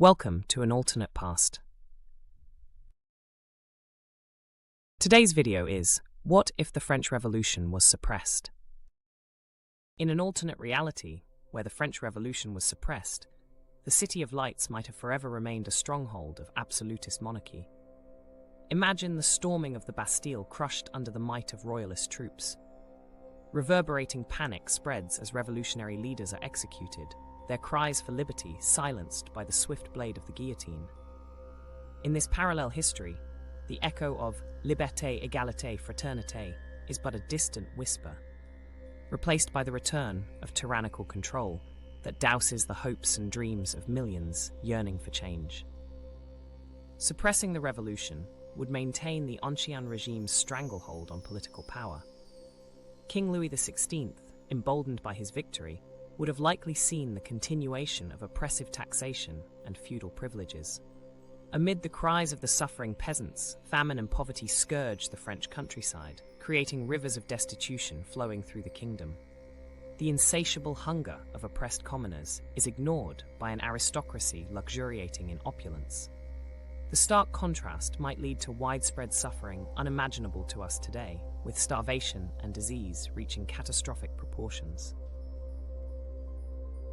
Welcome to an alternate past. Today's video is, what if the French Revolution was suppressed? In an alternate reality, where the French Revolution was suppressed, the City of Lights might have forever remained a stronghold of absolutist monarchy. Imagine the storming of the Bastille crushed under the might of royalist troops. Reverberating panic spreads as revolutionary leaders are executed, their cries for liberty silenced by the swift blade of the guillotine. In this parallel history, the echo of liberté, égalité, fraternité is but a distant whisper, replaced by the return of tyrannical control that douses the hopes and dreams of millions yearning for change. Suppressing the revolution would maintain the Ancien regime's stranglehold on political power. King Louis XVI, emboldened by his victory, would have likely seen the continuation of oppressive taxation and feudal privileges. Amid the cries of the suffering peasants, famine and poverty scourged the French countryside, creating rivers of destitution flowing through the kingdom. The insatiable hunger of oppressed commoners is ignored by an aristocracy luxuriating in opulence. The stark contrast might lead to widespread suffering unimaginable to us today, with starvation and disease reaching catastrophic proportions.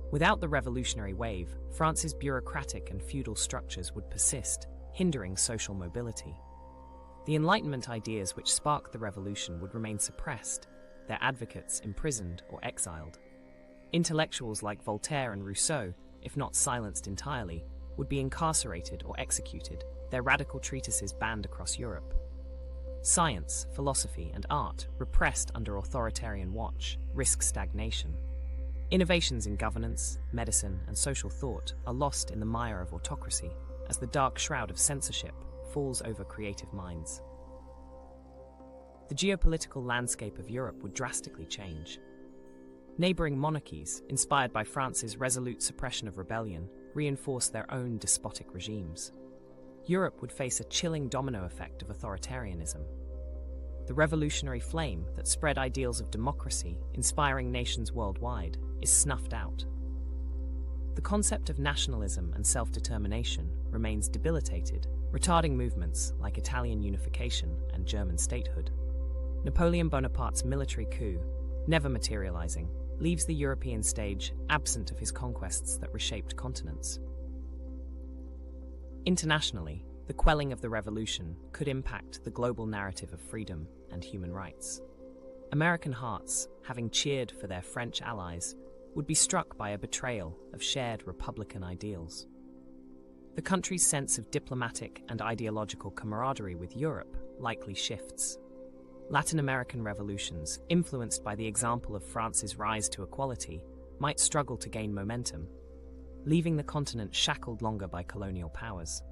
Without the revolutionary wave, France's bureaucratic and feudal structures would persist, hindering social mobility. The Enlightenment ideas which sparked the revolution would remain suppressed, their advocates imprisoned or exiled. Intellectuals like Voltaire and Rousseau, if not silenced entirely, would be incarcerated or executed, their radical treatises banned across Europe. Science, philosophy, and art, repressed under authoritarian watch, risk stagnation. Innovations in governance, medicine, and social thought are lost in the mire of autocracy as the dark shroud of censorship falls over creative minds. The geopolitical landscape of Europe would drastically change. Neighboring monarchies, inspired by France's resolute suppression of rebellion, reinforced their own despotic regimes. Europe would face a chilling domino effect of authoritarianism. The revolutionary flame that spread ideals of democracy, inspiring nations worldwide, is snuffed out. The concept of nationalism and self-determination remains debilitated, retarding movements like Italian unification and German statehood. Napoleon Bonaparte's military coup, never materializing, leaves the European stage absent of his conquests that reshaped continents. Internationally, the quelling of the revolution could impact the global narrative of freedom and human rights. American hearts, having cheered for their French allies, would be struck by a betrayal of shared Republican ideals. The country's sense of diplomatic and ideological camaraderie with Europe likely shifts. Latin American revolutions, influenced by the example of France's rise to equality, might struggle to gain momentum, leaving the continent shackled longer by colonial powers.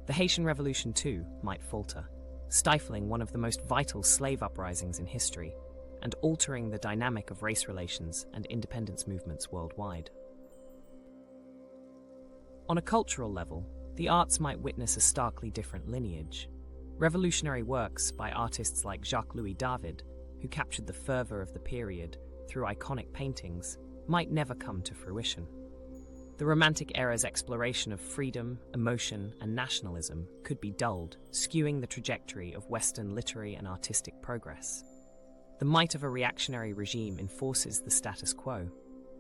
The Haitian Revolution, too, might falter, stifling one of the most vital slave uprisings in history and altering the dynamic of race relations and independence movements worldwide. On a cultural level, the arts might witness a starkly different lineage. Revolutionary works by artists like Jacques-Louis David, who captured the fervor of the period through iconic paintings, might never come to fruition. The Romantic era's exploration of freedom, emotion, and nationalism could be dulled, skewing the trajectory of Western literary and artistic progress. The might of a reactionary regime enforces the status quo,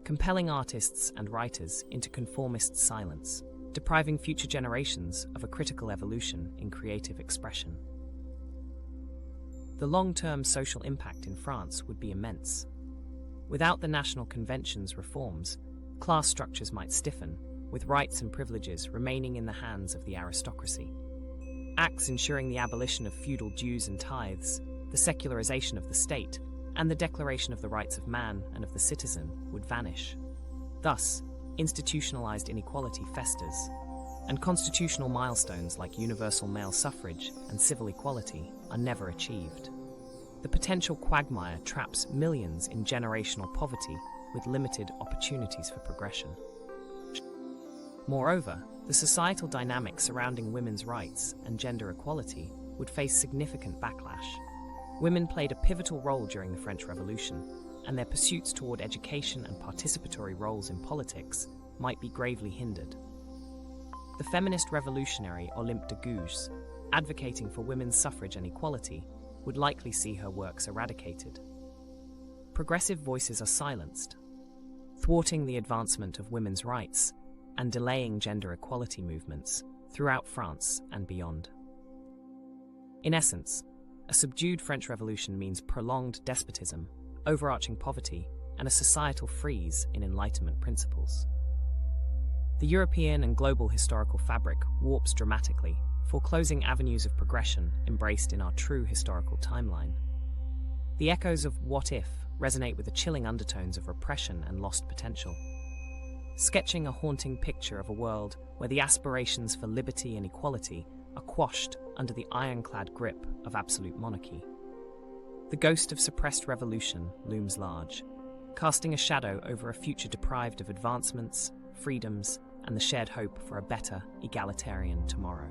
compelling artists and writers into conformist silence, depriving future generations of a critical evolution in creative expression. The long-term social impact in France would be immense. Without the National Convention's reforms, class structures might stiffen, with rights and privileges remaining in the hands of the aristocracy. Acts ensuring the abolition of feudal dues and tithes, the secularization of the state, and the declaration of the rights of man and of the citizen would vanish. Thus, institutionalized inequality festers, and constitutional milestones like universal male suffrage and civil equality are never achieved. The potential quagmire traps millions in generational poverty with limited opportunities for progression. Moreover, the societal dynamics surrounding women's rights and gender equality would face significant backlash. Women played a pivotal role during the French Revolution, and their pursuits toward education and participatory roles in politics might be gravely hindered. The feminist revolutionary Olympe de Gouges, advocating for women's suffrage and equality, would likely see her works eradicated. Progressive voices are silenced, thwarting the advancement of women's rights and delaying gender equality movements throughout France and beyond. In essence, a subdued French Revolution means prolonged despotism, overarching poverty, and a societal freeze in Enlightenment principles. The European and global historical fabric warps dramatically, foreclosing avenues of progression embraced in our true historical timeline. The echoes of "what if" resonate with the chilling undertones of repression and lost potential, sketching a haunting picture of a world where the aspirations for liberty and equality are quashed under the ironclad grip of absolute monarchy. The ghost of suppressed revolution looms large, casting a shadow over a future deprived of advancements, freedoms, and the shared hope for a better, egalitarian tomorrow.